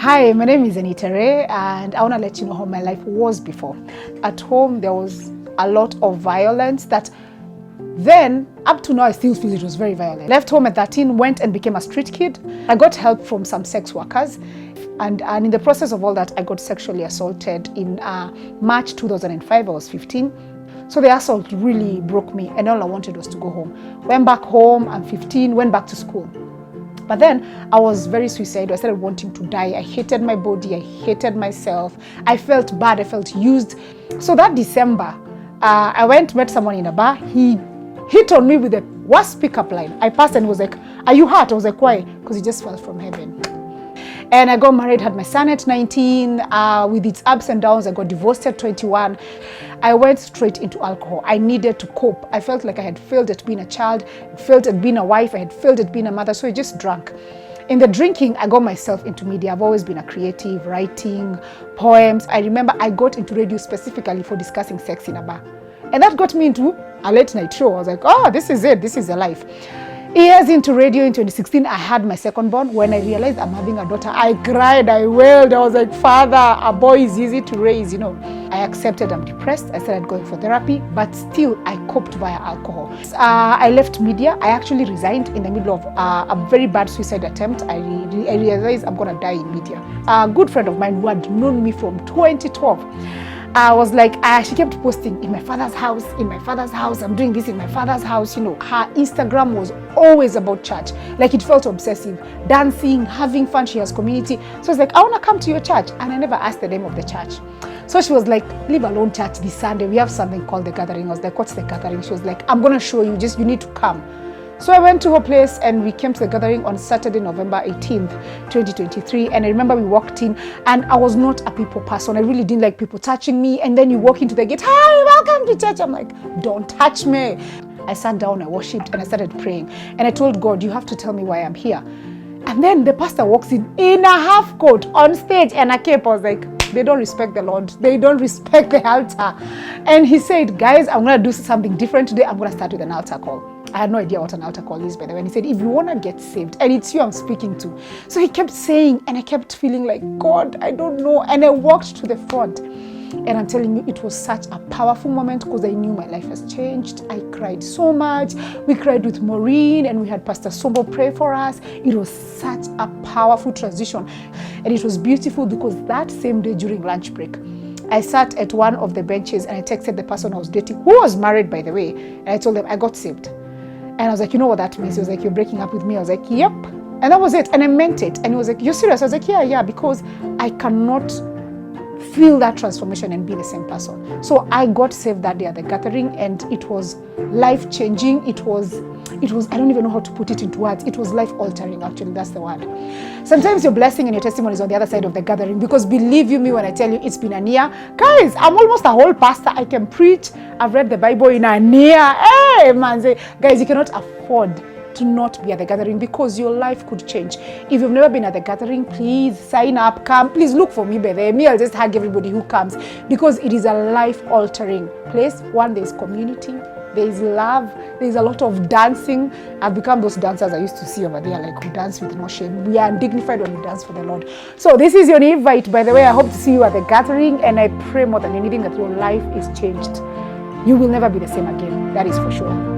Hi, my name is Annitah Raey, and I want to let you know how my life was before. At home, there was a lot of violence that then, up to now, I still feel it was very violent. Left home at 13, went and became a street kid. I got help from some sex workers. And in the process of all that, I got sexually assaulted in March 2005. I was 15. So the assault really broke me, and all I wanted was to go home. Went back home, I'm 15, went back to school. But then I was very suicidal. I started wanting to die. I hated my body. I hated myself. I felt bad. I felt used. So that December, I went, met someone in a bar. He hit on me with the worst pickup line. I passed and he was like, "Are you hurt?" I was like, "Why?" Because he just fell from heaven. And I got married, had my son at 19. With its ups and downs, I got divorced at 21. I went straight into alcohol. I needed to cope. I felt like I had failed at being a child, failed at being a wife, I had failed at being a mother, so I just drank. In the drinking, I got myself into media. I've always been a creative, writing, poems. I remember I got into radio specifically for discussing sex in a bar. And that got me into a late night show. I was like, oh, this is it. This is the life. Years into radio, in 2016, I had my second born. When I realized I'm having a daughter, I cried, I wailed. I was like, Father, a boy is easy to raise, you know. I accepted I'm depressed. I started going for therapy, but still I coped via alcohol. I left media. I actually resigned in the middle of a very bad suicide attempt. I realized I'm going to die in media. A good friend of mine who had known me from 2012, I was like, she kept posting in my father's house, I'm doing this in my father's house, you know. Her Instagram was always about church. Like, it felt obsessive. Dancing, having fun, she has community. So I was like, I want to come to your church. And I never asked the name of the church. So she was like, leave alone church this Sunday. We have something called the gathering. I was like, what's the gathering? She was like, I'm going to show you, you need to come. So I went to her place and we came to the gathering on Saturday, November 18th, 2023. And I remember we walked in and I was not a people person. I really didn't like people touching me. And then you walk into the gate, hi, welcome to church. I'm like, don't touch me. I sat down, I worshipped and I started praying. And I told God, you have to tell me why I'm here. And then the pastor walks in a half coat on stage and a cape. I was like, they don't respect the Lord. They don't respect the altar. And he said, guys, I'm going to do something different today. I'm going to start with an altar call. I had no idea what an altar call is, by the way. And he said, if you want to get saved, and it's you I'm speaking to. So he kept saying, and I kept feeling like, God, I don't know. And I walked to the front. And I'm telling you, it was such a powerful moment because I knew my life has changed. I cried so much. We cried with Maureen and we had Pastor Sombo pray for us. It was such a powerful transition. And it was beautiful because that same day during lunch break, I sat at one of the benches and I texted the person I was dating, who was married, by the way. And I told them, I got saved. And I was like, you know what that means? He was like, you're breaking up with me. I was like, yep. And that was it. And I meant it. And he was like, you're serious? I was like, yeah, because I cannot feel that transformation and be the same person. So I got saved that day at the gathering and it was life-changing. It was, I don't even know how to put it into words. It was life-altering, actually, that's the word. Sometimes your blessing and your testimony is on the other side of the gathering because believe you me when I tell you it's been a year. Guys, I'm almost a whole pastor. I can preach. I've read the Bible in a year. Hey, man, guys, you cannot afford to not be at the gathering because your life could change. If you've never been at the gathering, please sign up, come. Please look for me, baby. Me, I'll just hug everybody who comes because it is a life-altering place. One, there's community, there's love, there's a lot of dancing. I've become those dancers I used to see over there, like who dance with no shame. We are dignified when we dance for the Lord. So this is your invite, by the way. I hope to see you at the gathering and I pray more than anything that your life is changed. You will never be the same again. That is for sure.